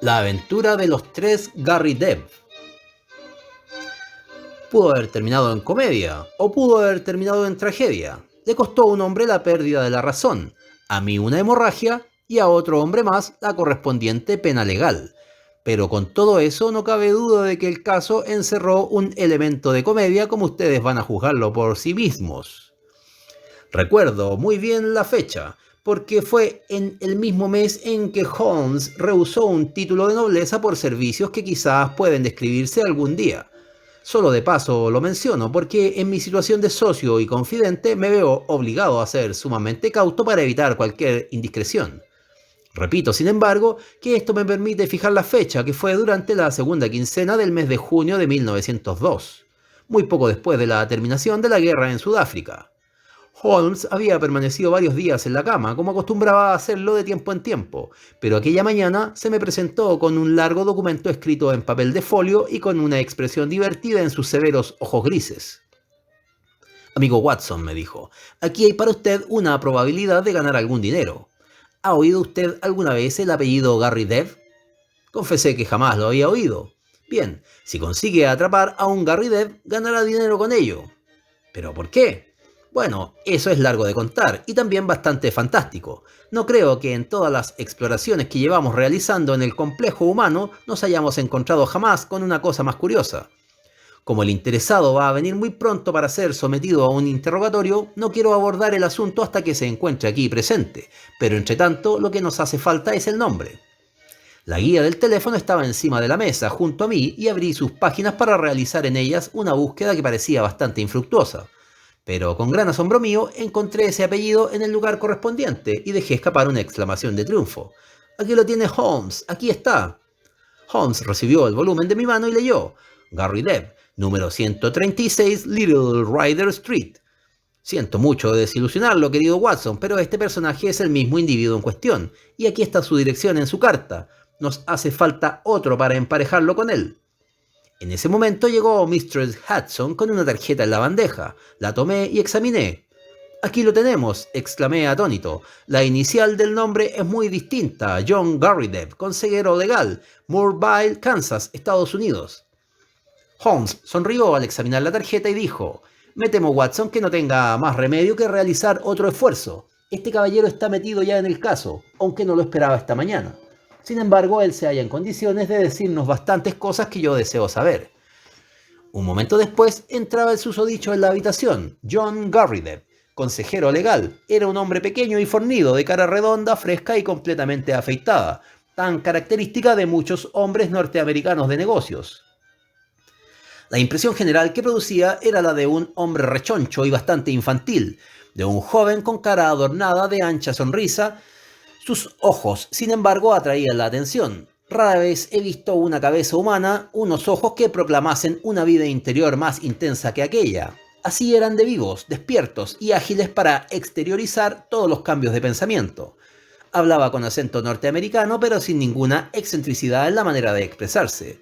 La aventura de los tres Gary Deb. Pudo haber terminado en comedia o pudo haber terminado en tragedia. Le costó a un hombre la pérdida de la razón, a mí una hemorragia y a otro hombre más la correspondiente pena legal. Pero con todo eso no cabe duda de que el caso encerró un elemento de comedia como ustedes van a juzgarlo por sí mismos. Recuerdo muy bien la fecha, porque fue en el mismo mes en que Holmes rehusó un título de nobleza por servicios que quizás pueden describirse algún día. Solo de paso lo menciono porque en mi situación de socio y confidente me veo obligado a ser sumamente cauto para evitar cualquier indiscreción. Repito, sin embargo, que esto me permite fijar la fecha, que fue durante la segunda quincena del mes de junio de 1902, muy poco después de la terminación de la guerra en Sudáfrica. Holmes había permanecido varios días en la cama, como acostumbraba a hacerlo de tiempo en tiempo, pero aquella mañana se me presentó con un largo documento escrito en papel de folio y con una expresión divertida en sus severos ojos grises. Amigo Watson, me dijo, aquí hay para usted una probabilidad de ganar algún dinero. ¿Ha oído usted alguna vez el apellido Gary Deb? Confesé que jamás lo había oído. Bien, si consigue atrapar a un Gary Deb, ganará dinero con ello. ¿Pero por qué? Bueno, eso es largo de contar y también bastante fantástico. No creo que en todas las exploraciones que llevamos realizando en el complejo humano nos hayamos encontrado jamás con una cosa más curiosa. Como el interesado va a venir muy pronto para ser sometido a un interrogatorio, no quiero abordar el asunto hasta que se encuentre aquí presente, pero entre tanto lo que nos hace falta es el nombre. La guía del teléfono estaba encima de la mesa junto a mí y abrí sus páginas para realizar en ellas una búsqueda que parecía bastante infructuosa. Pero con gran asombro mío encontré ese apellido en el lugar correspondiente y dejé escapar una exclamación de triunfo. «Aquí lo tiene Holmes, aquí está». Holmes recibió el volumen de mi mano y leyó: Gary Deb, número 136 Little Rider Street. Siento mucho desilusionarlo, querido Watson, pero este personaje es el mismo individuo en cuestión, y aquí está su dirección en su carta. Nos hace falta otro para emparejarlo con él. En ese momento llegó Mistress Hudson con una tarjeta en la bandeja. La tomé y examiné. «Aquí lo tenemos», exclamé atónito. «La inicial del nombre es muy distinta. John Garrideb, consejero legal, Moorville, Kansas, Estados Unidos». Holmes sonrió al examinar la tarjeta y dijo: «Me temo, Watson, que no tenga más remedio que realizar otro esfuerzo. Este caballero está metido ya en el caso, aunque no lo esperaba esta mañana. Sin embargo, él se halla en condiciones de decirnos bastantes cosas que yo deseo saber». Un momento después entraba el susodicho en la habitación, John Garrideb, consejero legal. Era un hombre pequeño y fornido, de cara redonda, fresca y completamente afeitada, tan característica de muchos hombres norteamericanos de negocios. La impresión general que producía era la de un hombre rechoncho y bastante infantil, de un joven con cara adornada de ancha sonrisa. Sus ojos, sin embargo, atraían la atención. Rara vez he visto una cabeza humana, unos ojos que proclamasen una vida interior más intensa que aquella. Así eran de vivos, despiertos y ágiles para exteriorizar todos los cambios de pensamiento. Hablaba con acento norteamericano, pero sin ninguna excentricidad en la manera de expresarse.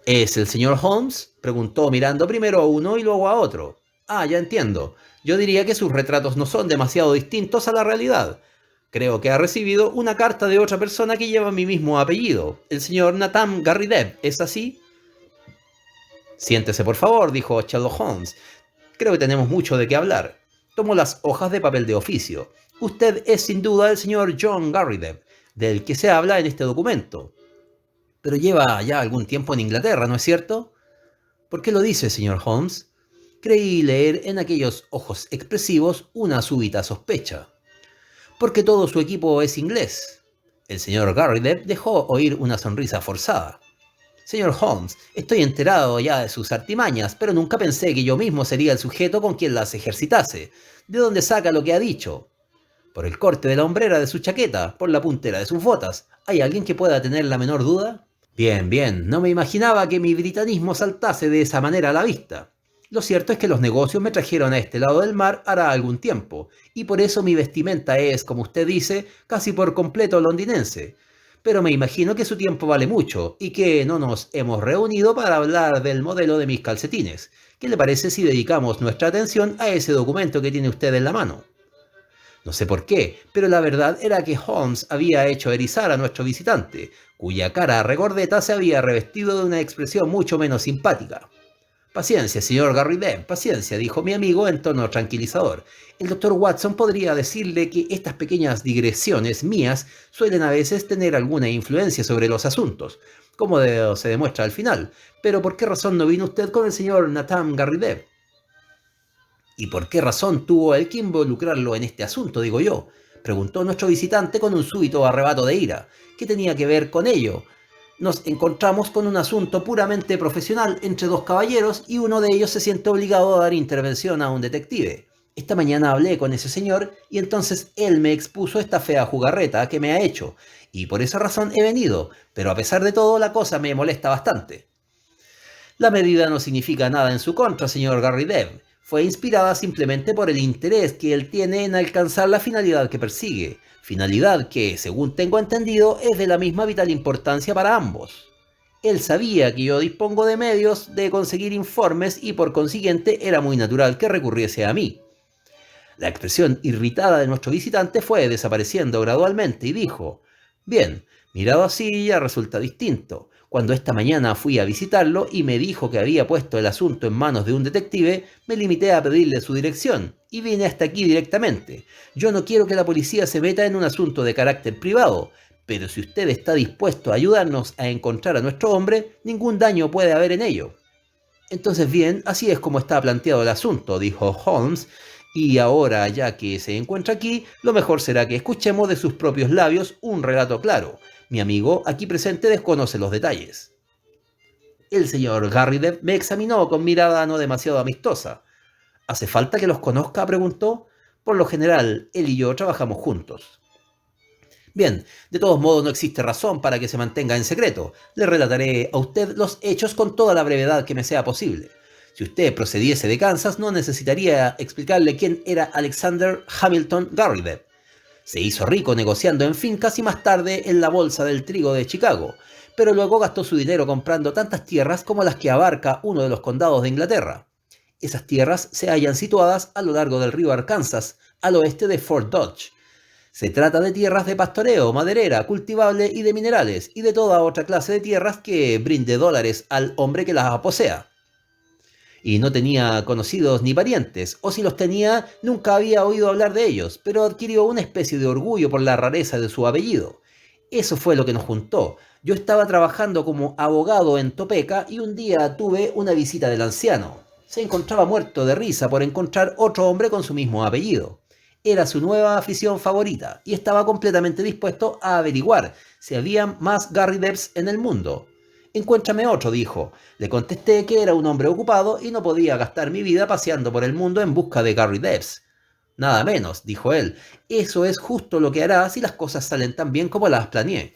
«¿Es el señor Holmes?», preguntó mirando primero a uno y luego a otro. «Ah, ya entiendo. Yo diría que sus retratos no son demasiado distintos a la realidad. Creo que ha recibido una carta de otra persona que lleva mi mismo apellido, el señor Nathan Garrideb, ¿es así?». «Siéntese, por favor», dijo Sherlock Holmes. «Creo que tenemos mucho de qué hablar». Tomó las hojas de papel de oficio. «Usted es sin duda el señor John Garrideb, del que se habla en este documento. Pero lleva ya algún tiempo en Inglaterra, ¿no es cierto?». «¿Por qué lo dice, señor Holmes?». Creí leer en aquellos ojos expresivos una súbita sospecha. «Porque todo su equipo es inglés». El señor Garrideb dejó oír una sonrisa forzada. «Señor Holmes, estoy enterado ya de sus artimañas, pero nunca pensé que yo mismo sería el sujeto con quien las ejercitase. ¿De dónde saca lo que ha dicho?». «Por el corte de la hombrera de su chaqueta, por la puntera de sus botas. ¿Hay alguien que pueda tener la menor duda?». «Bien, bien, no me imaginaba que mi britanismo saltase de esa manera a la vista. Lo cierto es que los negocios me trajeron a este lado del mar hará algún tiempo, y por eso mi vestimenta es, como usted dice, casi por completo londinense. Pero me imagino que su tiempo vale mucho, y que no nos hemos reunido para hablar del modelo de mis calcetines. ¿Qué le parece si dedicamos nuestra atención a ese documento que tiene usted en la mano?». No sé por qué, pero la verdad era que Holmes había hecho erizar a nuestro visitante, cuya cara regordeta se había revestido de una expresión mucho menos simpática. Paciencia, señor Garrydeb, paciencia, dijo mi amigo en tono tranquilizador. El doctor Watson podría decirle que estas pequeñas digresiones mías suelen a veces tener alguna influencia sobre los asuntos, como se demuestra al final. Pero ¿por qué razón no vino usted con el señor Nathan Garrydeb? ¿Y por qué razón tuvo él que involucrarlo en este asunto, digo yo? Preguntó nuestro visitante con un súbito arrebato de ira. ¿Qué tenía que ver con ello? Nos encontramos con un asunto puramente profesional entre dos caballeros y uno de ellos se siente obligado a dar intervención a un detective. Esta mañana hablé con ese señor y entonces él me expuso esta fea jugarreta que me ha hecho, y por esa razón he venido, pero a pesar de todo la cosa me molesta bastante. La medida no significa nada en su contra, señor Garrydeb. Fue inspirada simplemente por el interés que él tiene en alcanzar la finalidad que persigue, finalidad que, según tengo entendido, es de la misma vital importancia para ambos. Él sabía que yo dispongo de medios de conseguir informes y por consiguiente era muy natural que recurriese a mí. La expresión irritada de nuestro visitante fue desapareciendo gradualmente y dijo: «Bien, mirado así ya resulta distinto. Cuando esta mañana fui a visitarlo y me dijo que había puesto el asunto en manos de un detective, me limité a pedirle su dirección y vine hasta aquí directamente. Yo no quiero que la policía se meta en un asunto de carácter privado, pero si usted está dispuesto a ayudarnos a encontrar a nuestro hombre, ningún daño puede haber en ello». «Entonces bien, así es como está planteado el asunto», dijo Holmes, «y ahora, ya que se encuentra aquí, lo mejor será que escuchemos de sus propios labios un relato claro. Mi amigo aquí presente desconoce los detalles». El señor Garrydeb me examinó con mirada no demasiado amistosa. «¿Hace falta que los conozca?», preguntó. «Por lo general, él y yo trabajamos juntos». «Bien, de todos modos no existe razón para que se mantenga en secreto. Le relataré a usted los hechos con toda la brevedad que me sea posible. Si usted procediese de Kansas, no necesitaría explicarle quién era Alexander Hamilton Garrydeb. Se hizo rico negociando en fincas y más tarde en la bolsa del trigo de Chicago, pero luego gastó su dinero comprando tantas tierras como las que abarca uno de los condados de Inglaterra. Esas tierras se hallan situadas a lo largo del río Arkansas, al oeste de Fort Dodge. Se trata de tierras de pastoreo, maderera, cultivable y de minerales, y de toda otra clase de tierras que brinde dólares al hombre que las posea. Y no tenía conocidos ni parientes, o si los tenía, nunca había oído hablar de ellos, pero adquirió una especie de orgullo por la rareza de su apellido. Eso fue lo que nos juntó. Yo estaba trabajando como abogado en Topeka y un día tuve una visita del anciano. Se encontraba muerto de risa por encontrar otro hombre con su mismo apellido. Era su nueva afición favorita y estaba completamente dispuesto a averiguar si había más Garrydebs en el mundo. «Encuéntrame otro», dijo. Le contesté que era un hombre ocupado y no podía gastar mi vida paseando por el mundo en busca de Garrydebs. «Nada menos», dijo él. «Eso es justo lo que hará si las cosas salen tan bien como las planeé».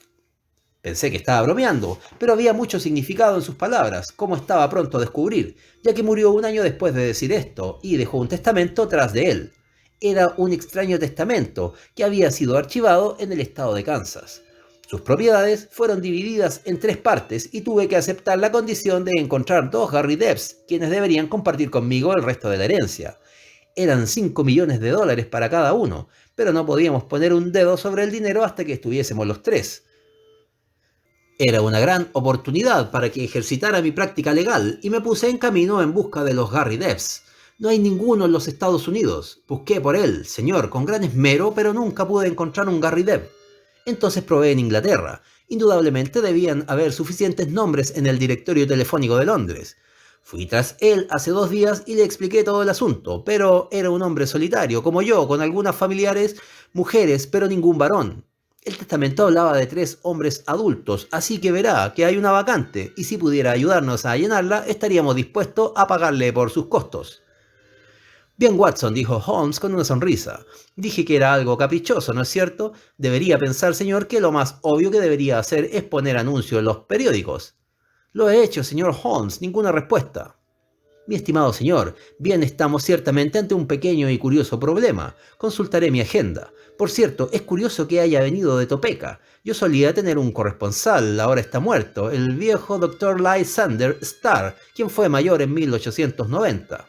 Pensé que estaba bromeando, pero había mucho significado en sus palabras, como estaba pronto a descubrir, ya que murió un año después de decir esto y dejó un testamento tras de él. Era un extraño testamento que había sido archivado en el estado de Kansas. Sus propiedades fueron divididas en 3 partes y tuve que aceptar la condición de encontrar 2 Garrydebs, quienes deberían compartir conmigo el resto de la herencia. Eran $5 millones para cada uno, pero no podíamos poner un dedo sobre el dinero hasta que estuviésemos los 3. Era una gran oportunidad para que ejercitara mi práctica legal y me puse en camino en busca de los Garrydebs. No hay ninguno en los Estados Unidos. Busqué por él, señor, con gran esmero, pero nunca pude encontrar un Garrydeb. Entonces probé en Inglaterra. Indudablemente debían haber suficientes nombres en el directorio telefónico de Londres. Fui tras él hace 2 días y le expliqué todo el asunto, pero era un hombre solitario, como yo, con algunas familiares, mujeres, pero ningún varón. El testamento hablaba de 3 hombres adultos, así que verá que hay una vacante, y si pudiera ayudarnos a llenarla, estaríamos dispuestos a pagarle por sus costos. «Bien, Watson», dijo Holmes con una sonrisa. «Dije que era algo caprichoso, ¿no es cierto? Debería pensar, señor, que lo más obvio que debería hacer es poner anuncio en los periódicos». «Lo he hecho, señor Holmes, ninguna respuesta». «Mi estimado señor, bien, estamos ciertamente ante un pequeño y curioso problema. Consultaré mi agenda. Por cierto, es curioso que haya venido de Topeka. Yo solía tener un corresponsal, ahora está muerto, el viejo Dr. Lysander Starr, quien fue mayor en 1890.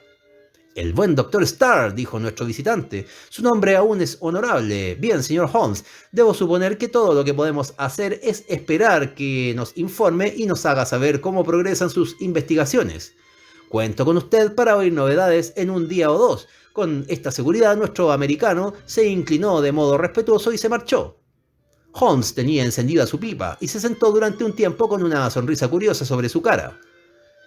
El buen doctor Starr, dijo nuestro visitante. Su nombre aún es honorable. Bien, señor Holmes, debo suponer que todo lo que podemos hacer es esperar que nos informe y nos haga saber cómo progresan sus investigaciones. Cuento con usted para oír novedades en un día o dos. Con esta seguridad, nuestro americano se inclinó de modo respetuoso y se marchó. Holmes tenía encendida su pipa y se sentó durante un tiempo con una sonrisa curiosa sobre su cara.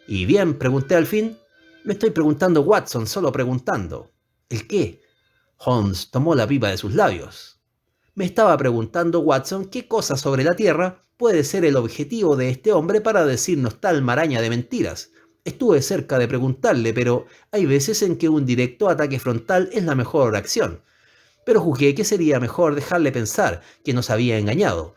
¿Y bien?, pregunté al fin. Me estoy preguntando, Watson, solo preguntando. ¿El qué? Holmes tomó la pipa de sus labios. Me estaba preguntando, Watson, qué cosa sobre la Tierra puede ser el objetivo de este hombre para decirnos tal maraña de mentiras. Estuve cerca de preguntarle, pero hay veces en que un directo ataque frontal es la mejor acción. Pero juzgué que sería mejor dejarle pensar que nos había engañado.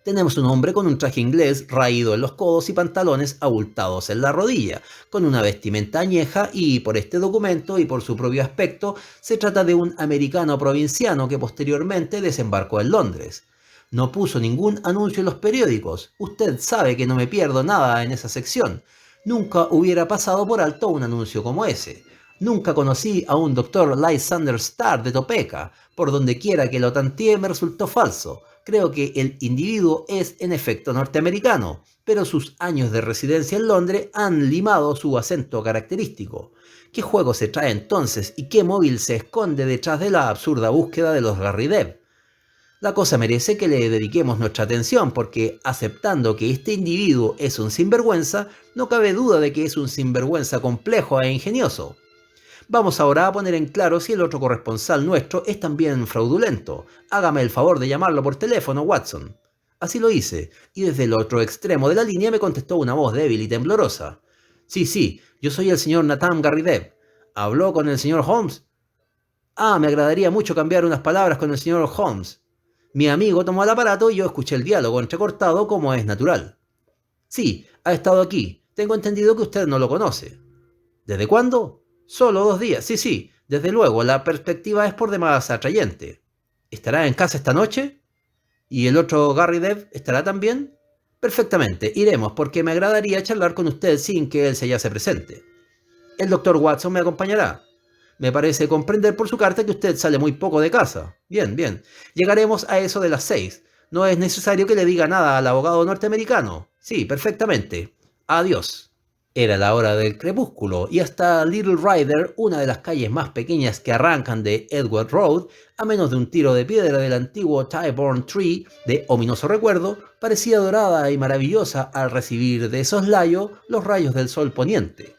Tenemos un hombre con un traje inglés raído en los codos y pantalones abultados en la rodilla, con una vestimenta añeja y, por este documento y por su propio aspecto, se trata de un americano provinciano que posteriormente desembarcó en Londres. No puso ningún anuncio en los periódicos. Usted sabe que no me pierdo nada en esa sección. Nunca hubiera pasado por alto un anuncio como ese. Nunca conocí a un doctor Lysander Starr de Topeka. Por donde quiera que lo tanteé me resultó falso. Creo que el individuo es en efecto norteamericano, pero sus años de residencia en Londres han limado su acento característico. ¿Qué juego se trae entonces y qué móvil se esconde detrás de la absurda búsqueda de los Garrideb? La cosa merece que le dediquemos nuestra atención porque, aceptando que este individuo es un sinvergüenza, no cabe duda de que es un sinvergüenza complejo e ingenioso. Vamos ahora a poner en claro si el otro corresponsal nuestro es también fraudulento. Hágame el favor de llamarlo por teléfono, Watson. Así lo hice, y desde el otro extremo de la línea me contestó una voz débil y temblorosa. Sí, yo soy el señor Nathan Garrideb. ¿Habló con el señor Holmes? Me agradaría mucho cambiar unas palabras con el señor Holmes. Mi amigo tomó el aparato y yo escuché el diálogo entrecortado como es natural. Sí, ha estado aquí. Tengo entendido que usted no lo conoce. ¿Desde cuándo? Solo 2 días, sí, desde luego, la perspectiva es por demás atrayente. ¿Estará en casa esta noche? ¿Y el otro Garrideb estará también? Perfectamente, iremos, porque me agradaría charlar con usted sin que él se hallase presente. El doctor Watson me acompañará. Me parece comprender por su carta que usted sale muy poco de casa. Bien. Llegaremos a eso de las 6. No es necesario que le diga nada al abogado norteamericano. Sí, perfectamente. Adiós. Era la hora del crepúsculo y hasta Little Rider, una de las calles más pequeñas que arrancan de Edward Road, a menos de un tiro de piedra del antiguo Tyburn Tree de ominoso recuerdo, parecía dorada y maravillosa al recibir de soslayo los rayos del sol poniente.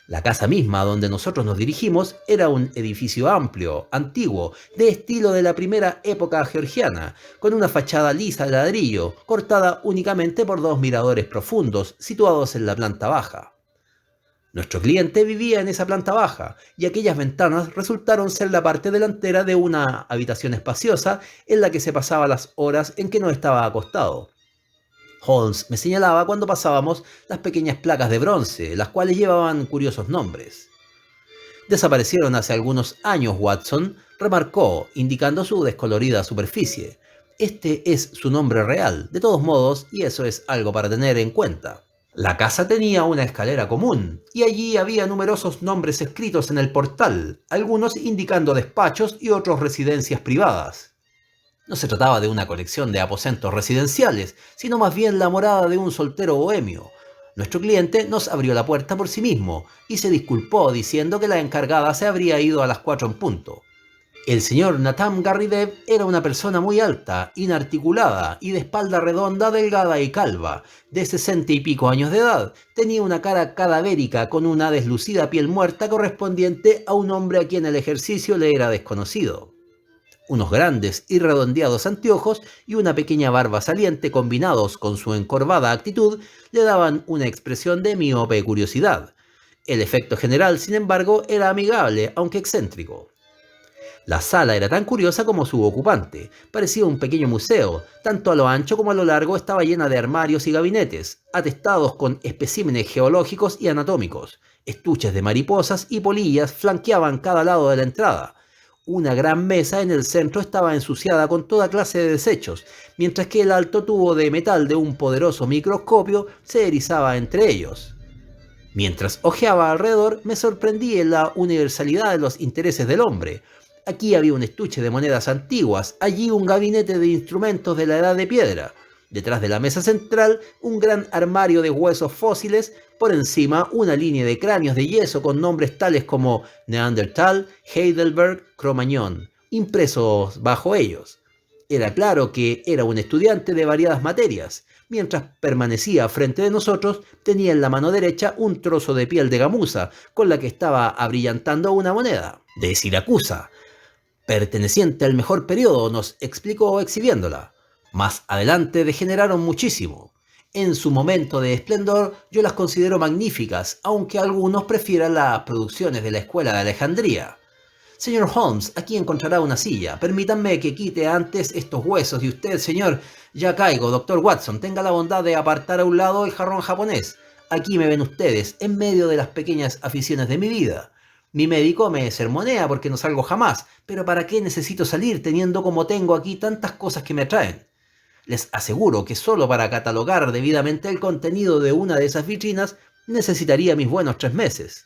La casa misma donde nosotros nos dirigimos era un edificio amplio, antiguo, de estilo de la primera época georgiana, con una fachada lisa de ladrillo, cortada únicamente por 2 miradores profundos situados en la planta baja. Nuestro cliente vivía en esa planta baja, y aquellas ventanas resultaron ser la parte delantera de una habitación espaciosa en la que se pasaba las horas en que no estaba acostado. Holmes me señalaba cuando pasábamos las pequeñas placas de bronce, las cuales llevaban curiosos nombres. Desaparecieron hace algunos años, Watson, remarcó, indicando su descolorida superficie. Este es su nombre real, de todos modos, y eso es algo para tener en cuenta. La casa tenía una escalera común, y allí había numerosos nombres escritos en el portal, algunos indicando despachos y otros residencias privadas. No se trataba de una colección de aposentos residenciales, sino más bien la morada de un soltero bohemio. Nuestro cliente nos abrió la puerta por sí mismo y se disculpó diciendo que la encargada se habría ido a las 4 en punto. El señor Nathan Garrideb era una persona muy alta, inarticulada y de espalda redonda, delgada y calva, de 60 y pico años de edad. Tenía una cara cadavérica con una deslucida piel muerta correspondiente a un hombre a quien el ejercicio le era desconocido. Unos grandes y redondeados anteojos y una pequeña barba saliente combinados con su encorvada actitud le daban una expresión de miope curiosidad. El efecto general, sin embargo, era amigable, aunque excéntrico. La sala era tan curiosa como su ocupante. Parecía un pequeño museo. Tanto a lo ancho como a lo largo estaba llena de armarios y gabinetes, atestados con especímenes geológicos y anatómicos. Estuches de mariposas y polillas flanqueaban cada lado de la entrada. Una gran mesa en el centro estaba ensuciada con toda clase de desechos, mientras que el alto tubo de metal de un poderoso microscopio se erizaba entre ellos. Mientras hojeaba alrededor, me sorprendí en la universalidad de los intereses del hombre. Aquí había un estuche de monedas antiguas, allí un gabinete de instrumentos de la edad de piedra. Detrás de la mesa central, un gran armario de huesos fósiles, por encima una línea de cráneos de yeso con nombres tales como Neandertal, Heidelberg, Cro-Magnon, impresos bajo ellos. Era claro que era un estudiante de variadas materias. Mientras permanecía frente de nosotros, tenía en la mano derecha un trozo de piel de gamuza, con la que estaba abrillantando una moneda, de Siracusa, perteneciente al mejor periodo, nos explicó exhibiéndola. Más adelante degeneraron muchísimo. En su momento de esplendor yo las considero magníficas, aunque algunos prefieran las producciones de la Escuela de Alejandría. Señor Holmes, aquí encontrará una silla. Permítanme que quite antes estos huesos y usted, señor, ya caigo, doctor Watson, tenga la bondad de apartar a un lado el jarrón japonés. Aquí me ven ustedes, en medio de las pequeñas aficiones de mi vida. Mi médico me sermonea porque no salgo jamás, pero ¿para qué necesito salir teniendo como tengo aquí tantas cosas que me atraen? Les aseguro que solo para catalogar debidamente el contenido de una de esas vitrinas necesitaría mis buenos 3 meses.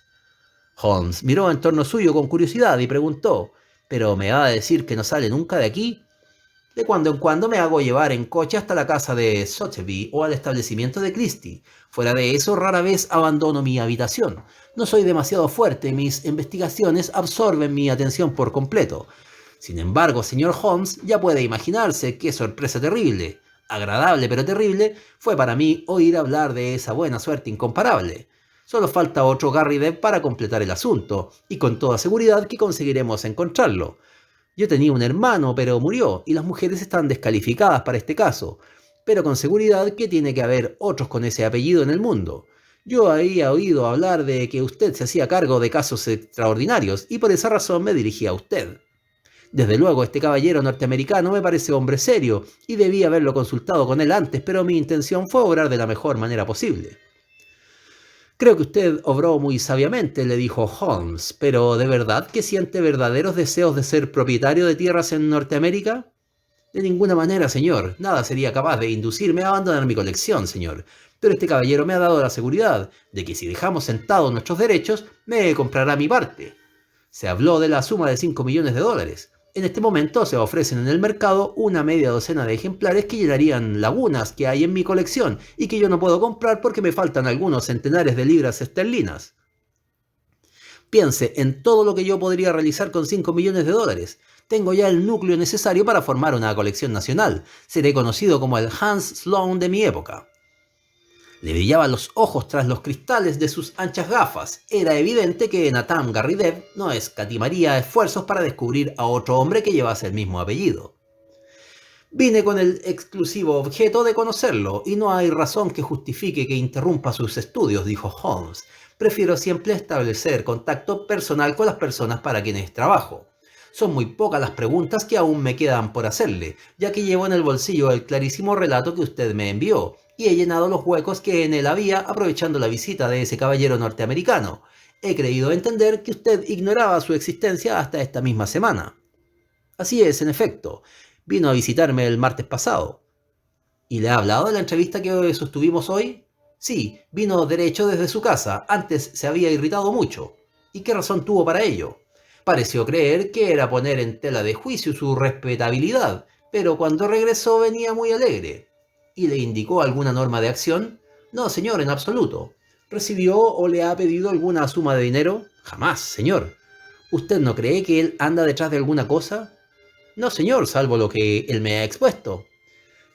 Holmes miró en torno suyo con curiosidad y preguntó, ¿pero me va a decir que no sale nunca de aquí? De cuando en cuando me hago llevar en coche hasta la casa de Sotheby o al establecimiento de Christie. Fuera de eso, rara vez abandono mi habitación. No soy demasiado fuerte, mis investigaciones absorben mi atención por completo. Sin embargo, señor Holmes, ya puede imaginarse qué sorpresa terrible, agradable pero terrible, fue para mí oír hablar de esa buena suerte incomparable. Solo falta otro Garry Depp para completar el asunto, y con toda seguridad que conseguiremos encontrarlo. Yo tenía un hermano, pero murió, y las mujeres están descalificadas para este caso. Pero con seguridad que tiene que haber otros con ese apellido en el mundo. Yo había oído hablar de que usted se hacía cargo de casos extraordinarios, y por esa razón me dirigí a usted. Desde luego, este caballero norteamericano me parece hombre serio, y debí haberlo consultado con él antes, pero mi intención fue obrar de la mejor manera posible. Creo que usted obró muy sabiamente, le dijo Holmes, pero ¿de verdad que siente verdaderos deseos de ser propietario de tierras en Norteamérica? De ninguna manera, señor. Nada sería capaz de inducirme a abandonar mi colección, señor. Pero este caballero me ha dado la seguridad de que si dejamos sentados nuestros derechos, me comprará mi parte. Se habló de la suma de 5 millones de dólares. En este momento se ofrecen en el mercado una media docena de ejemplares que llenarían lagunas que hay en mi colección y que yo no puedo comprar porque me faltan algunos centenares de libras esterlinas. Piense en todo lo que yo podría realizar con 5 millones de dólares. Tengo ya el núcleo necesario para formar una colección nacional. Seré conocido como el Hans Sloane de mi época. Le brillaban los ojos tras los cristales de sus anchas gafas. Era evidente que Nathan Garry Depp no escatimaría esfuerzos para descubrir a otro hombre que llevase el mismo apellido. Vine con el exclusivo objeto de conocerlo, y no hay razón que justifique que interrumpa sus estudios, dijo Holmes. Prefiero siempre establecer contacto personal con las personas para quienes trabajo. Son muy pocas las preguntas que aún me quedan por hacerle, ya que llevo en el bolsillo el clarísimo relato que usted me envió, y he llenado los huecos que en él había aprovechando la visita de ese caballero norteamericano. He creído entender que usted ignoraba su existencia hasta esta misma semana. Así es, en efecto. Vino a visitarme el martes pasado. ¿Y le ha hablado de la entrevista que sostuvimos hoy? Sí, vino derecho desde su casa. Antes se había irritado mucho. ¿Y qué razón tuvo para ello? Pareció creer que era poner en tela de juicio su respetabilidad, pero cuando regresó venía muy alegre. ¿Y le indicó alguna norma de acción? No, señor, en absoluto. ¿Recibió o le ha pedido alguna suma de dinero? Jamás, señor. ¿Usted no cree que él anda detrás de alguna cosa? No, señor, salvo lo que él me ha expuesto.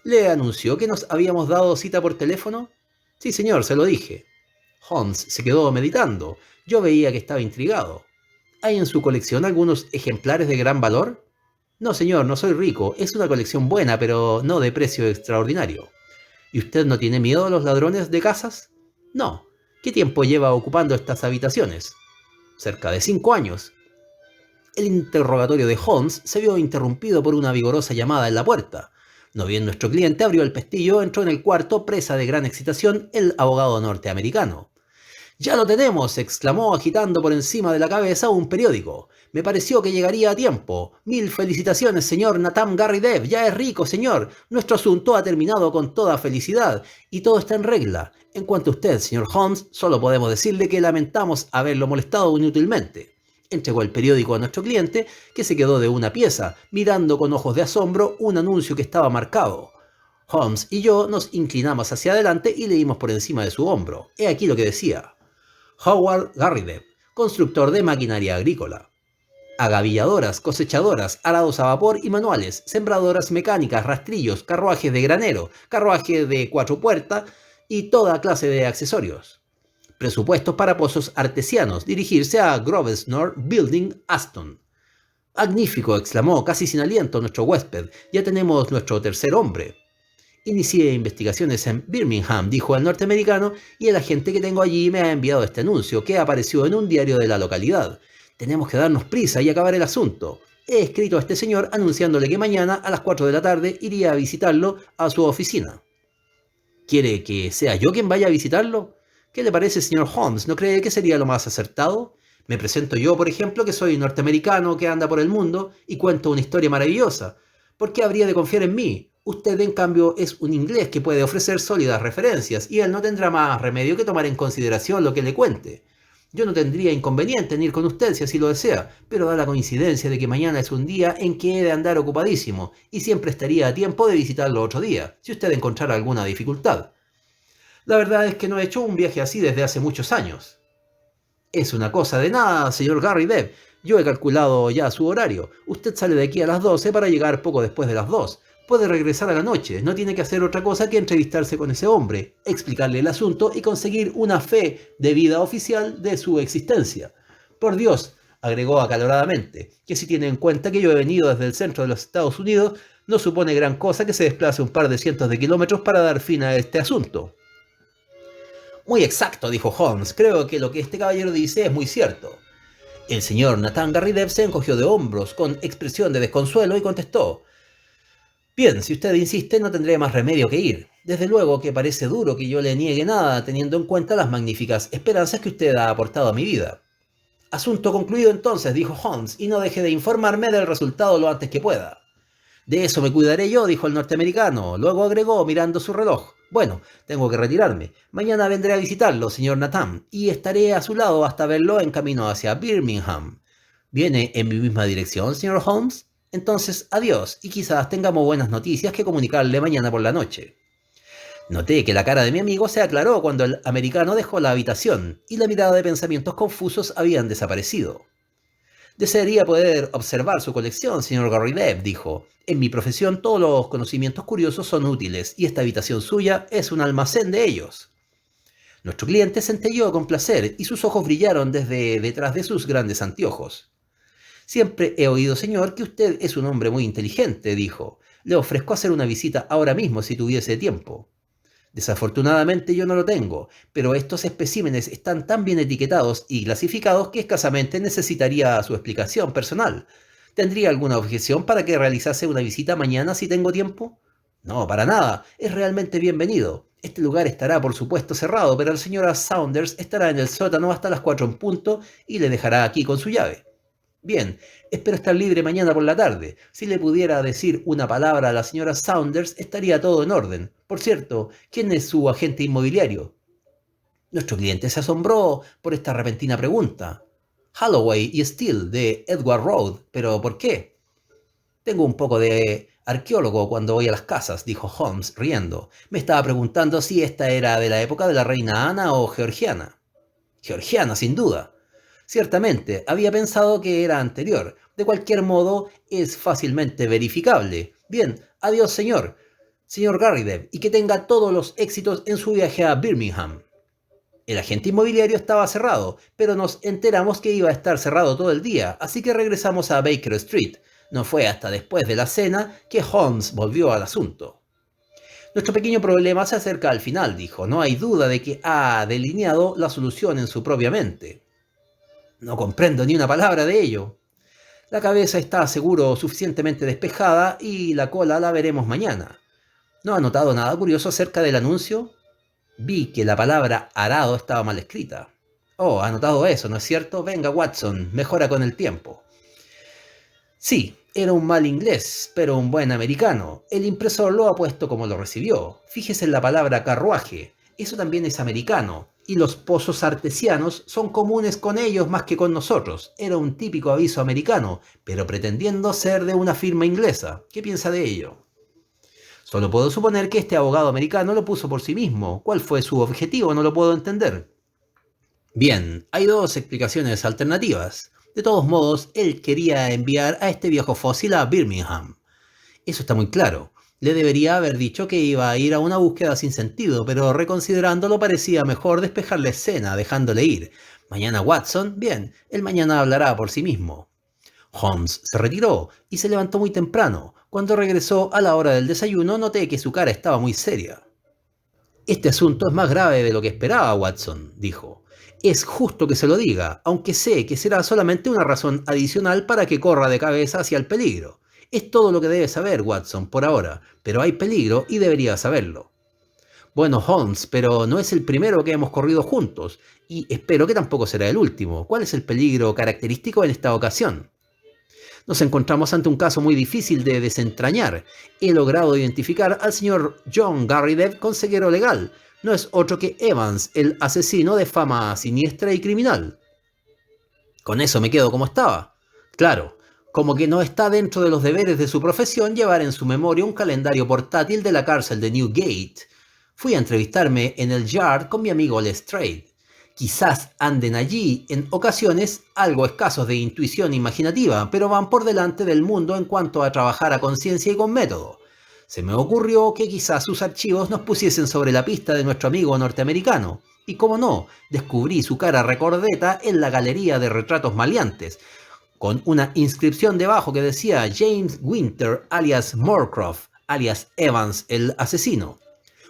¿Le anunció que nos habíamos dado cita por teléfono? Sí, señor, se lo dije. Holmes se quedó meditando. Yo veía que estaba intrigado. ¿Hay en su colección algunos ejemplares de gran valor? No, señor, no soy rico. Es una colección buena, pero no de precio extraordinario. ¿Y usted no tiene miedo a los ladrones de casas? No. ¿Qué tiempo lleva ocupando estas habitaciones? Cerca de 5 años. El interrogatorio de Holmes se vio interrumpido por una vigorosa llamada en la puerta. No bien nuestro cliente abrió el pestillo, entró en el cuarto, presa de gran excitación, el abogado norteamericano. ¡Ya lo tenemos!, exclamó agitando por encima de la cabeza un periódico. Me pareció que llegaría a tiempo. Mil felicitaciones, señor Nathan Garridev. Ya es rico, señor. Nuestro asunto ha terminado con toda felicidad y todo está en regla. En cuanto a usted, señor Holmes, solo podemos decirle que lamentamos haberlo molestado inútilmente. Entregó el periódico a nuestro cliente, que se quedó de una pieza, mirando con ojos de asombro un anuncio que estaba marcado. Holmes y yo nos inclinamos hacia adelante y leímos por encima de su hombro. He aquí lo que decía. Howard Garridev, constructor de maquinaria agrícola. Agavilladoras, cosechadoras, arados a vapor y manuales, sembradoras mecánicas, rastrillos, carruajes de granero, carruajes de 4 puertas y toda clase de accesorios. Presupuestos para pozos artesianos, dirigirse a Grosvenor Building, Aston. Magnífico, exclamó casi sin aliento nuestro huésped, ya tenemos nuestro tercer hombre. Inicié investigaciones en Birmingham, dijo el norteamericano, y el agente que tengo allí me ha enviado este anuncio, que apareció en un diario de la localidad. Tenemos que darnos prisa y acabar el asunto. He escrito a este señor anunciándole que mañana a las 4 de la tarde iría a visitarlo a su oficina. ¿Quiere que sea yo quien vaya a visitarlo? ¿Qué le parece, señor Holmes? ¿No cree que sería lo más acertado? Me presento yo, por ejemplo, que soy norteamericano que anda por el mundo y cuento una historia maravillosa. ¿Por qué habría de confiar en mí? Usted, en cambio, es un inglés que puede ofrecer sólidas referencias y él no tendrá más remedio que tomar en consideración lo que le cuente. Yo no tendría inconveniente en ir con usted si así lo desea, pero da la coincidencia de que mañana es un día en que he de andar ocupadísimo y siempre estaría a tiempo de visitarlo otro día, si usted encontrara alguna dificultad. La verdad es que no he hecho un viaje así desde hace muchos años. Es una cosa de nada, señor Garridev. Yo he calculado ya su horario. Usted sale de aquí a las 12 para llegar poco después de las 2. Puede regresar a la noche. No tiene que hacer otra cosa que entrevistarse con ese hombre, explicarle el asunto y conseguir una fe de vida oficial de su existencia. Por Dios, agregó acaloradamente, que si tiene en cuenta que yo he venido desde el centro de los Estados Unidos, no supone gran cosa que se desplace un par de cientos de kilómetros para dar fin a este asunto. Muy exacto, dijo Holmes. Creo que lo que este caballero dice es muy cierto. El señor Nathan Garridev se encogió de hombros con expresión de desconsuelo y contestó. Bien, si usted insiste, no tendré más remedio que ir. Desde luego que parece duro que yo le niegue nada, teniendo en cuenta las magníficas esperanzas que usted ha aportado a mi vida. Asunto concluido entonces, dijo Holmes, y no deje de informarme del resultado lo antes que pueda. De eso me cuidaré yo, dijo el norteamericano. Luego agregó, mirando su reloj. Bueno, tengo que retirarme. Mañana vendré a visitarlo, señor Nathan, y estaré a su lado hasta verlo en camino hacia Birmingham. ¿Viene en mi misma dirección, señor Holmes? Entonces, adiós, y quizás tengamos buenas noticias que comunicarle mañana por la noche. Noté que la cara de mi amigo se aclaró cuando el americano dejó la habitación, y la mirada de pensamientos confusos habían desaparecido. Desearía poder observar su colección, señor Garridev, dijo. En mi profesión todos los conocimientos curiosos son útiles, y esta habitación suya es un almacén de ellos. Nuestro cliente centelleó con placer, y sus ojos brillaron desde detrás de sus grandes anteojos. Siempre he oído, señor, que usted es un hombre muy inteligente, dijo. Le ofrezco hacer una visita ahora mismo si tuviese tiempo. Desafortunadamente yo no lo tengo, pero estos especímenes están tan bien etiquetados y clasificados que escasamente necesitaría su explicación personal. ¿Tendría alguna objeción para que realizase una visita mañana si tengo tiempo? No, para nada. Es realmente bienvenido. Este lugar estará, por supuesto, cerrado, pero la señora Saunders estará en el sótano hasta las 4 en punto y le dejará aquí con su llave. Bien, espero estar libre mañana por la tarde. Si le pudiera decir una palabra a la señora Saunders, estaría todo en orden. Por cierto, ¿quién es su agente inmobiliario? Nuestro cliente se asombró por esta repentina pregunta. Holloway y Steele, de Edward Road. ¿Pero por qué? Tengo un poco de arqueólogo cuando voy a las casas, dijo Holmes, riendo. Me estaba preguntando si esta era de la época de la reina Ana o georgiana. Georgiana, sin duda. Ciertamente, había pensado que era anterior. De cualquier modo, es fácilmente verificable. Bien, adiós, señor Garridev, y que tenga todos los éxitos en su viaje a Birmingham. El agente inmobiliario estaba cerrado, pero nos enteramos que iba a estar cerrado todo el día, así que regresamos a Baker Street. No fue hasta después de la cena que Holmes volvió al asunto. Nuestro pequeño problema se acerca al final, dijo. No hay duda de que ha delineado la solución en su propia mente. No comprendo ni una palabra de ello. La cabeza está seguro suficientemente despejada y la cola la veremos mañana. ¿No ha notado nada curioso acerca del anuncio? Vi que la palabra arado estaba mal escrita. Oh, ha notado eso, ¿no es cierto? Venga, Watson, mejora con el tiempo. Sí, era un mal inglés, pero un buen americano. El impresor lo ha puesto como lo recibió. Fíjese en la palabra carruaje. Eso también es americano. Y los pozos artesianos son comunes con ellos más que con nosotros. Era un típico aviso americano, pero pretendiendo ser de una firma inglesa. ¿Qué piensa de ello? Solo puedo suponer que este abogado americano lo puso por sí mismo. ¿Cuál fue su objetivo? No lo puedo entender. Bien, hay dos explicaciones alternativas. De todos modos, él quería enviar a este viejo fósil a Birmingham. Eso está muy claro. Le debería haber dicho que iba a ir a una búsqueda sin sentido, pero reconsiderándolo parecía mejor despejar la escena, dejándole ir. Mañana Watson, bien, él mañana hablará por sí mismo. Holmes se retiró y se levantó muy temprano. Cuando regresó a la hora del desayuno noté que su cara estaba muy seria. Este asunto es más grave de lo que esperaba, Watson, dijo. Es justo que se lo diga, aunque sé que será solamente una razón adicional para que corra de cabeza hacia el peligro. Es todo lo que debe saber, Watson, por ahora, pero hay peligro y debería saberlo. Bueno, Holmes, pero no es el primero que hemos corrido juntos, y espero que tampoco será el último. ¿Cuál es el peligro característico en esta ocasión? Nos encontramos ante un caso muy difícil de desentrañar. He logrado identificar al señor John Garrideb, consejero legal. No es otro que Evans, el asesino de fama siniestra y criminal. Con eso me quedo como estaba. Claro, como que no está dentro de los deberes de su profesión llevar en su memoria un calendario portátil de la cárcel de Newgate. Fui a entrevistarme en el Yard con mi amigo Lestrade. Quizás anden allí en ocasiones algo escasos de intuición imaginativa, pero van por delante del mundo en cuanto a trabajar a conciencia y con método. Se me ocurrió que quizás sus archivos nos pusiesen sobre la pista de nuestro amigo norteamericano. Y cómo no, descubrí su cara recordeta en la galería de retratos maleantes, con una inscripción debajo que decía James Winter alias Moorcroft, alias Evans el asesino.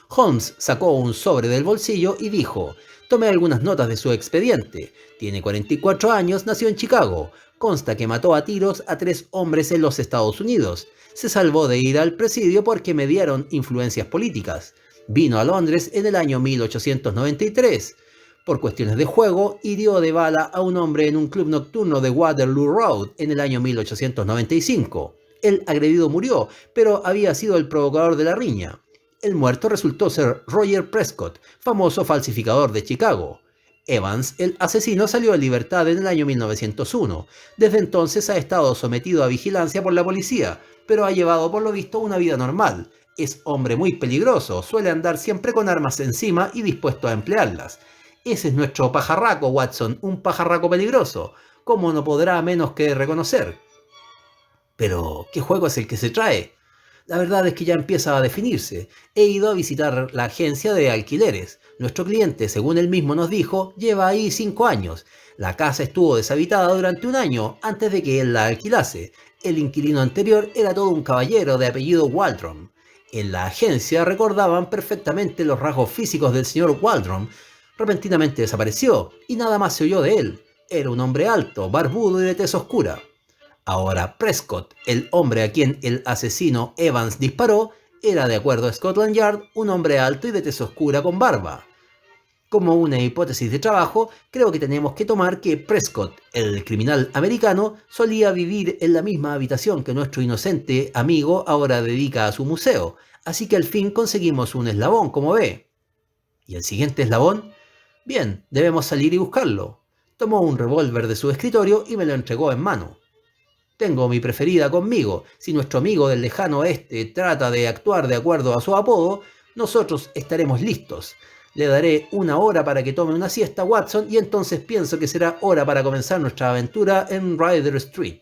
Holmes sacó un sobre del bolsillo y dijo: tomé algunas notas de su expediente. Tiene 44 años, nació en Chicago. Consta que mató a tiros a 3 hombres en los Estados Unidos. Se salvó de ir al presidio porque me dieron influencias políticas. Vino a Londres en el año 1893. Por cuestiones de juego, hirió de bala a un hombre en un club nocturno de Waterloo Road en el año 1895. El agredido murió, pero había sido el provocador de la riña. El muerto resultó ser Roger Prescott, famoso falsificador de Chicago. Evans, el asesino, salió en libertad en el año 1901. Desde entonces ha estado sometido a vigilancia por la policía, pero ha llevado por lo visto una vida normal. Es hombre muy peligroso, suele andar siempre con armas encima y dispuesto a emplearlas. Ese es nuestro pajarraco, Watson, un pajarraco peligroso. ¿Cómo no podrá menos que reconocer? Pero, ¿qué juego es el que se trae? La verdad es que ya empieza a definirse. He ido a visitar la agencia de alquileres. Nuestro cliente, según él mismo nos dijo, lleva ahí 5 años. La casa estuvo deshabitada durante un año antes de que él la alquilase. El inquilino anterior era todo un caballero de apellido Waldron. En la agencia recordaban perfectamente los rasgos físicos del señor Waldron. Repentinamente desapareció y nada más se oyó de él. Era un hombre alto, barbudo y de tez oscura. Ahora Prescott, el hombre a quien el asesino Evans disparó, era, de acuerdo a Scotland Yard, un hombre alto y de tez oscura con barba. Como una hipótesis de trabajo, creo que tenemos que tomar que Prescott, el criminal americano, solía vivir en la misma habitación que nuestro inocente amigo ahora dedica a su museo, así que al fin conseguimos un eslabón, como ve. ¿Y el siguiente eslabón? Bien, debemos salir y buscarlo. Tomó un revólver de su escritorio y me lo entregó en mano. Tengo mi preferida conmigo. Si nuestro amigo del lejano oeste trata de actuar de acuerdo a su apodo, nosotros estaremos listos. Le daré 1 hora para que tome una siesta, Watson, y entonces pienso que será hora para comenzar nuestra aventura en Ryder Street.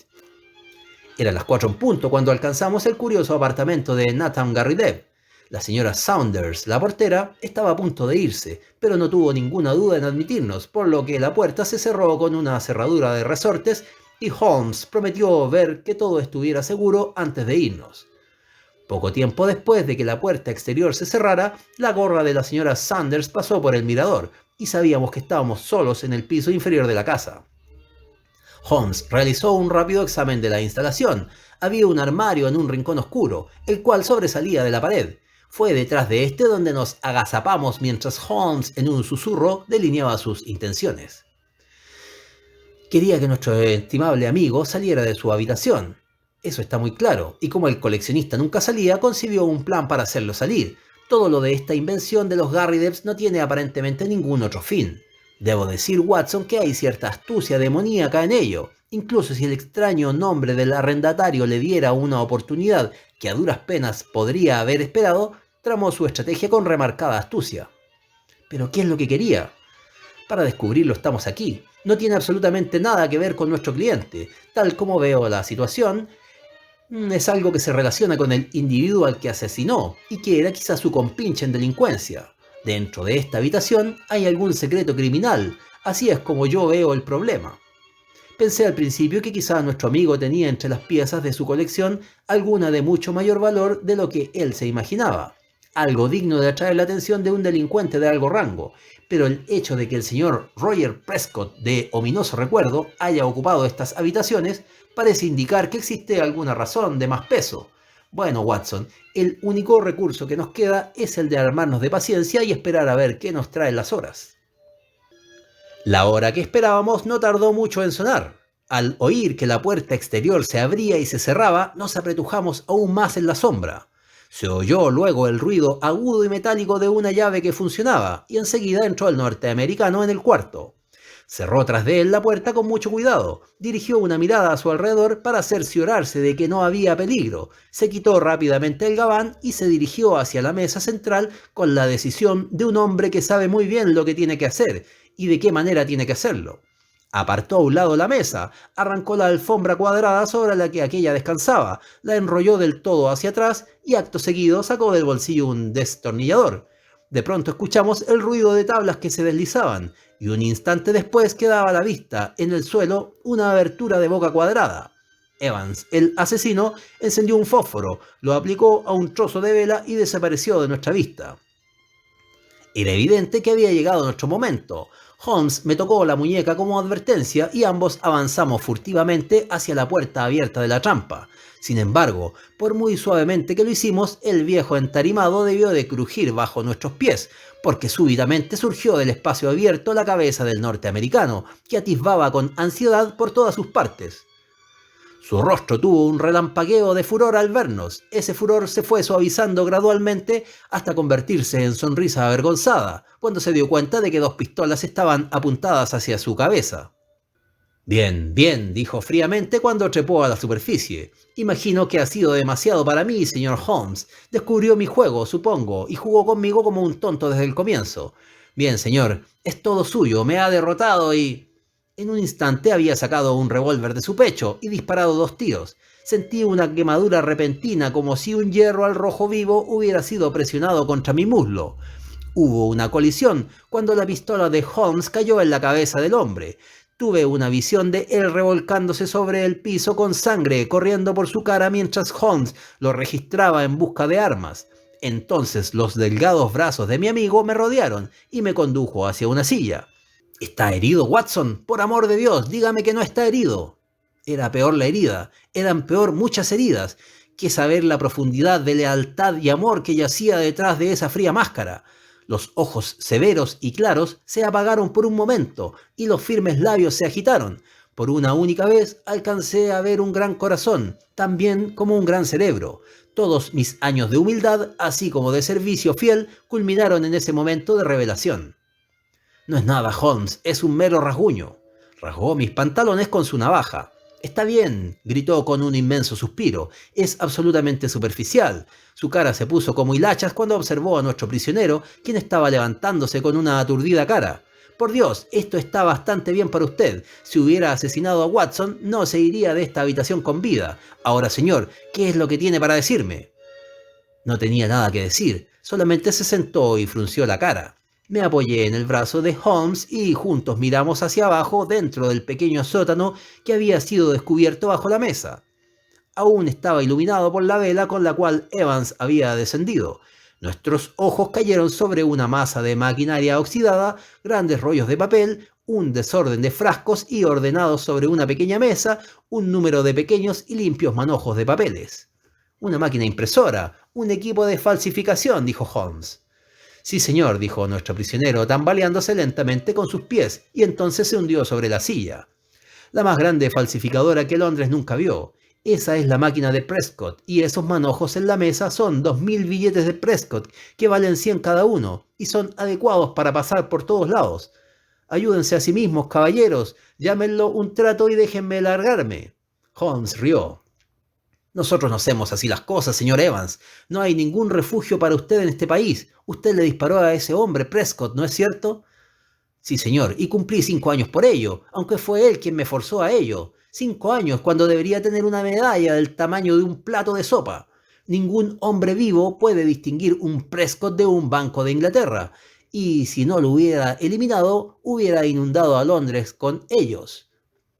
Eran las 4 en punto cuando alcanzamos el curioso apartamento de Nathan Garrideb. La señora Saunders, la portera, estaba a punto de irse, pero no tuvo ninguna duda en admitirnos, por lo que la puerta se cerró con una cerradura de resortes y Holmes prometió ver que todo estuviera seguro antes de irnos. Poco tiempo después de que la puerta exterior se cerrara, la gorra de la señora Saunders pasó por el mirador y sabíamos que estábamos solos en el piso inferior de la casa. Holmes realizó un rápido examen de la instalación. Había un armario en un rincón oscuro, el cual sobresalía de la pared. Fue detrás de este donde nos agazapamos mientras Holmes, en un susurro, delineaba sus intenciones. Quería que nuestro estimable amigo saliera de su habitación. Eso está muy claro, y como el coleccionista nunca salía, concibió un plan para hacerlo salir. Todo lo de esta invención de los Garridebs no tiene aparentemente ningún otro fin. Debo decir, Watson, que hay cierta astucia demoníaca en ello. Incluso si el extraño nombre del arrendatario le diera una oportunidad que a duras penas podría haber esperado, tramó su estrategia con remarcada astucia. ¿Pero qué es lo que quería? Para descubrirlo estamos aquí. No tiene absolutamente nada que ver con nuestro cliente. Tal como veo la situación, es algo que se relaciona con el individuo al que asesinó y que era quizás su compinche en delincuencia. Dentro de esta habitación hay algún secreto criminal. Así es como yo veo el problema. Pensé al principio que quizá nuestro amigo tenía entre las piezas de su colección alguna de mucho mayor valor de lo que él se imaginaba, algo digno de atraer la atención de un delincuente de algo rango, pero el hecho de que el señor Roger Prescott, de ominoso recuerdo, haya ocupado estas habitaciones parece indicar que existe alguna razón de más peso. Bueno, Watson, el único recurso que nos queda es el de armarnos de paciencia y esperar a ver qué nos traen las horas. La hora que esperábamos no tardó mucho en sonar. Al oír que la puerta exterior se abría y se cerraba, nos apretujamos aún más en la sombra. Se oyó luego el ruido agudo y metálico de una llave que funcionaba, y enseguida entró el norteamericano en el cuarto. Cerró tras de él la puerta con mucho cuidado, dirigió una mirada a su alrededor para cerciorarse de que no había peligro, se quitó rápidamente el gabán y se dirigió hacia la mesa central con la decisión de un hombre que sabe muy bien lo que tiene que hacer y de qué manera tiene que hacerlo. Apartó a un lado la mesa, arrancó la alfombra cuadrada sobre la que aquella descansaba, la enrolló del todo hacia atrás y acto seguido sacó del bolsillo un destornillador. De pronto escuchamos el ruido de tablas que se deslizaban y un instante después quedaba a la vista en el suelo una abertura de boca cuadrada. Evans, el asesino, encendió un fósforo, lo aplicó a un trozo de vela y desapareció de nuestra vista. Era evidente que había llegado nuestro momento. Holmes me tocó la muñeca como advertencia y ambos avanzamos furtivamente hacia la puerta abierta de la trampa. Sin embargo, por muy suavemente que lo hicimos, el viejo entarimado debió de crujir bajo nuestros pies, porque súbitamente surgió del espacio abierto la cabeza del norteamericano, que atisbaba con ansiedad por todas sus partes. Su rostro tuvo un relampagueo de furor al vernos. Ese furor se fue suavizando gradualmente hasta convertirse en sonrisa avergonzada, cuando se dio cuenta de que dos pistolas estaban apuntadas hacia su cabeza. Bien, bien, dijo fríamente cuando trepó a la superficie. Imagino que ha sido demasiado para mí, señor Holmes. Descubrió mi juego, supongo, y jugó conmigo como un tonto desde el comienzo. Bien, señor, es todo suyo, me ha derrotado y... En un instante había sacado un revólver de su pecho y disparado 2 tiros. Sentí una quemadura repentina como si un hierro al rojo vivo hubiera sido presionado contra mi muslo. Hubo una colisión cuando la pistola de Holmes cayó en la cabeza del hombre. Tuve una visión de él revolcándose sobre el piso con sangre corriendo por su cara mientras Holmes lo registraba en busca de armas. Entonces los delgados brazos de mi amigo me rodearon y me condujo hacia una silla. ¿Está herido, Watson? Por amor de Dios, dígame que no está herido. Era peor la herida, eran peor muchas heridas, que saber la profundidad de lealtad y amor que yacía detrás de esa fría máscara. Los ojos severos y claros se apagaron por un momento y los firmes labios se agitaron. Por una única vez alcancé a ver un gran corazón, también como un gran cerebro. Todos mis años de humildad, así como de servicio fiel, culminaron en ese momento de revelación. No es nada, Holmes, es un mero rasguño. Rasgó mis pantalones con su navaja. Está bien, gritó con un inmenso suspiro. Es absolutamente superficial. Su cara se puso como hilachas cuando observó a nuestro prisionero, quien estaba levantándose con una aturdida cara. Por Dios, esto está bastante bien para usted. Si hubiera asesinado a Watson, no se iría de esta habitación con vida. Ahora, señor, ¿qué es lo que tiene para decirme? No tenía nada que decir, solamente se sentó y frunció la cara. Me apoyé en el brazo de Holmes y juntos miramos hacia abajo dentro del pequeño sótano que había sido descubierto bajo la mesa. Aún estaba iluminado por la vela con la cual Evans había descendido. Nuestros ojos cayeron sobre una masa de maquinaria oxidada, grandes rollos de papel, un desorden de frascos y ordenados sobre una pequeña mesa, un número de pequeños y limpios manojos de papeles. Una máquina impresora, un equipo de falsificación, dijo Holmes. Sí, señor, dijo nuestro prisionero, tambaleándose lentamente con sus pies, y entonces se hundió sobre la silla. la más grande falsificadora que Londres nunca vio. Esa es la máquina de Prescott, y esos manojos en la mesa son 2000 billetes de Prescott, que valen 100 cada uno, y son adecuados para pasar por todos lados. Ayúdense a sí mismos, caballeros, llámenlo un trato y déjenme largarme. Holmes rió. Nosotros no hacemos así las cosas, señor Evans. No hay ningún refugio para usted en este país. Usted le disparó a ese hombre, Prescott, ¿no es cierto? Sí, señor, y cumplí 5 años por ello, aunque fue él quien me forzó a ello. 5 años cuando debería tener una medalla del tamaño de un plato de sopa. Ningún hombre vivo puede distinguir un Prescott de un Banco de Inglaterra, y si no lo hubiera eliminado, hubiera inundado a Londres con ellos.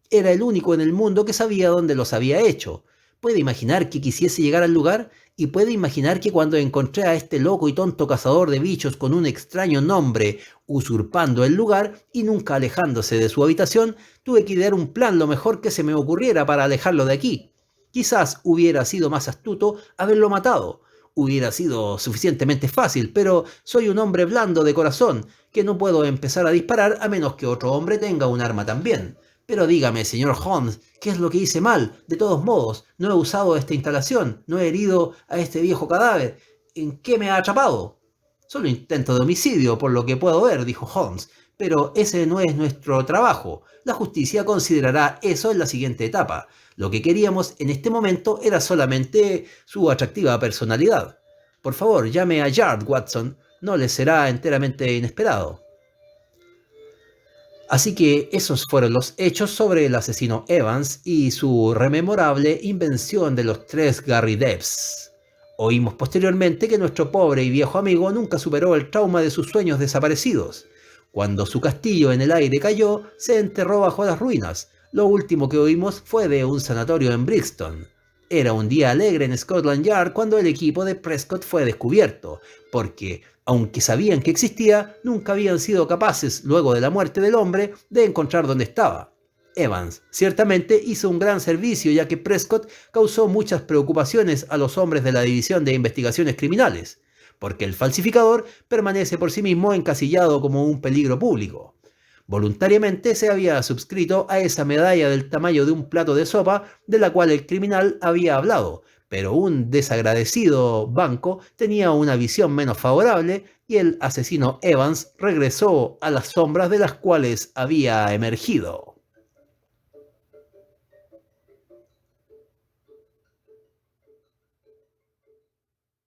Era el único en el mundo que sabía dónde los había hecho. ¿Puede imaginar que quisiese llegar al lugar? Y puede imaginar que cuando encontré a este loco y tonto cazador de bichos con un extraño nombre usurpando el lugar y nunca alejándose de su habitación, tuve que idear un plan lo mejor que se me ocurriera para alejarlo de aquí. Quizás hubiera sido más astuto haberlo matado. Hubiera sido suficientemente fácil, pero soy un hombre blando de corazón, que no puedo empezar a disparar a menos que otro hombre tenga un arma también. Pero dígame, señor Holmes, ¿qué es lo que hice mal? De todos modos, no he usado esta instalación, no he herido a este viejo cadáver. ¿En qué me ha atrapado? Solo intento de homicidio, por lo que puedo ver, dijo Holmes. Pero ese no es nuestro trabajo. La justicia considerará eso en la siguiente etapa. Lo que queríamos en este momento era solamente su atractiva personalidad. Por favor, llame a Yard, Watson. No le será enteramente inesperado. Así que esos fueron los hechos sobre el asesino Evans y su rememorable invención de los 3 Gary Debs. Oímos posteriormente que nuestro pobre y viejo amigo nunca superó el trauma de sus sueños desaparecidos. Cuando su castillo en el aire cayó, se enterró bajo las ruinas. Lo último que oímos fue de un sanatorio en Brixton. Era un día alegre en Scotland Yard cuando el equipo de Prescott fue descubierto, porque, aunque sabían que existía, nunca habían sido capaces, luego de la muerte del hombre, de encontrar dónde estaba. Evans ciertamente hizo un gran servicio, ya que Prescott causó muchas preocupaciones a los hombres de la División de Investigaciones Criminales, porque el falsificador permanece por sí mismo encasillado como un peligro público. Voluntariamente se había suscrito a esa medalla del tamaño de un plato de sopa de la cual el criminal había hablado, pero un desagradecido banco tenía una visión menos favorable y el asesino Evans regresó a las sombras de las cuales había emergido.